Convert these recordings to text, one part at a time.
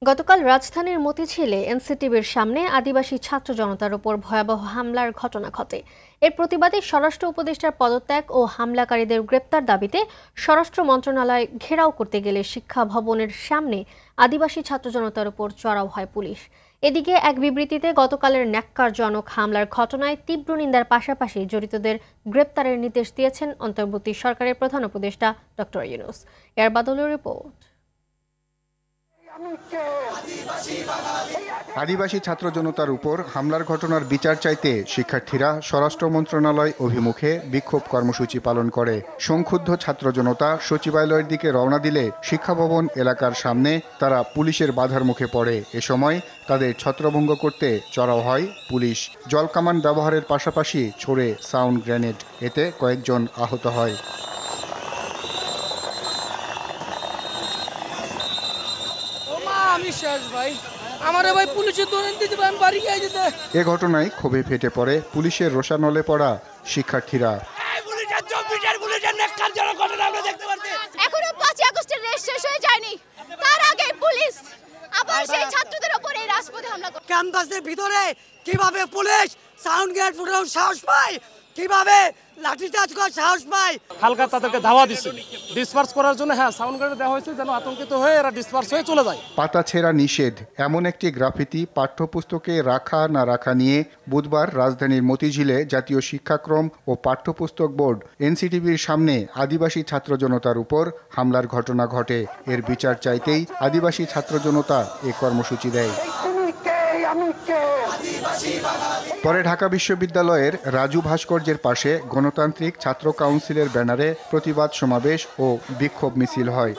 গতকাল রাজধানীর মতিঝিলে এনসিটিবির সামনে আদিবাসী ছাত্র জনতার উপর ভয়াবহ হামলার ঘটনা ঘটে। এর প্রতিবাদে স্বরাষ্ট্র উপদেষ্টার পদত্যাগ ও হামলাকারীদের গ্রেপ্তার দাবিতে স্বরাষ্ট্র মন্ত্রণালয় ঘেরাও করতে গেলে শিক্ষা ভবনের সামনে আদিবাসী ছাত্র জনতার উপর চড়াও হয় পুলিশ। এদিকে এক বিবৃতিতে গতকালের ন্যাক্কারজনক হামলার ঘটনায় তীব্র নিন্দার পাশাপাশি জড়িতদের গ্রেপ্তারের নির্দেশ দিয়েছেন অন্তর্বর্তী সরকারের প্রধান উপদেষ্টা ডক্টর ইউনূস। এর বাদলের রিপোর্ট। আদিবাসী ছাত্র জনতার উপর হামলার ঘটনার বিচার চাইতে শিক্ষার্থীরা স্বরাষ্ট্র মন্ত্রণালয় অভিমুখে বিক্ষোভ কর্মসূচি পালন করে। সংক্ষুব্ধ ছাত্র জনতা সচিবালয়ের দিকে রওনা দিলে শিক্ষা ভবন এলাকার সামনে তারা পুলিশের বাধার মুখে পড়ে। এ সময় তাদের ছত্রভঙ্গ করতে চড়াও হয় পুলিশ। জলকামান ব্যবহারের পাশাপাশি ছোড়ে সাউন্ড গ্রেনেড। এতে কয়েকজন আহত হয়। এ ঘটনায় ক্ষোভে ফেটে পড়ে পুলিশের রোষানলে পড়া শিক্ষার্থীরা। এখনো 5ই আগস্টের রেশ শেষ হয়ে যায়নি, তার আগে পুলিশ আবার সেই ছাত্রদের উপর এই রাজপথে হামলা করে। ক্যাম্পাসের ভিতরে কিভাবে পুলিশ সাউন্ড গ্রেনেড ফুটানোর সাহস পায়, কিভাবে লাঠিচার্জ করার সাহস পায়। হালকা তাদেরকে ধাওয়া দিচ্ছে ডিসপার্স করার জন্য। সাউন্ড গ্রেনেড দেওয়া হয়েছে যেন আতঙ্কিত হয়ে এরা ডিসপার্স হয়ে চলে যায়। পাতা ছেঁড়া নিষেধ এমন একটি গ্রাফিতি পাঠ্যপুস্তকে রাখা না রাখা নিয়ে বুধবার রাজধানীর মতিঝিলে জাতীয় শিক্ষাক্রম ও পাঠ্যপুস্তক বোর্ড এনসিটিবির সামনে আদিবাসী ছাত্র জনতার উপর হামলার ঘটনা ঘটে। এর বিচার চাইতেই আদিবাসী ছাত্র জনতা এ কর্মসূচি দেয়। পরে ঢাকা বিশ্ববিদ্যালয়ের রাজু ভাস্কর্যের পাশে গণতান্ত্রিক ছাত্র কাউন্সিলের ব্যানারে প্রতিবাদ সমাবেশ ও বিক্ষোভ মিছিল হয়।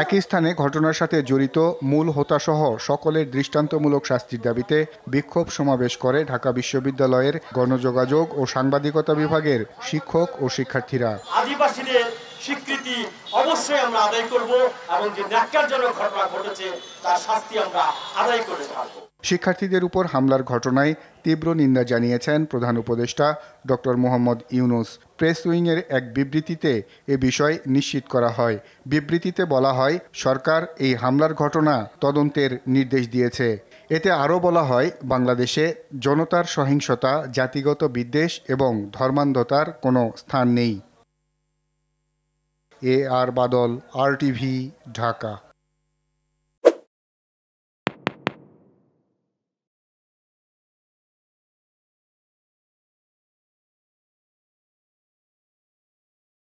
একই স্থানে ঘটনার সাথে জড়িত মূল হোতাসহ সকলের দৃষ্টান্তমূলক শাস্তির দাবিতে বিক্ষোভ সমাবেশ করে ঢাকা বিশ্ববিদ্যালয়ের গণযোগাযোগ ও সাংবাদিকতা বিভাগের শিক্ষক ও শিক্ষার্থীরা। আদিবাসীদের স্বীকৃতি অবশ্যই আমরা আদায় করব এবং যে ন্যাক্কারজনক ঘটনা ঘটেছে তার শাস্তি আমরা আদায় করে ছাড়ব। শিক্ষার্থীদের উপর হামলার ঘটনায় তীব্র নিন্দা জানিয়েছেন প্রধান উপদেষ্টা ডক্টর মোহাম্মদ ইউনূস। প্রেস উইংয়ের এক বিবৃতিতে এ বিষয় নিশ্চিত করা হয়। বিবৃতিতে বলা হয়, সরকার এই হামলার ঘটনা তদন্তের নির্দেশ দিয়েছে। এতে আরও বলা হয়, বাংলাদেশে জনতার সহিংসতা, জাতিগত বিদ্বেষ এবং ধর্মান্ধতার কোনো স্থান নেই। আর বাদল, RTV, ঢাকা।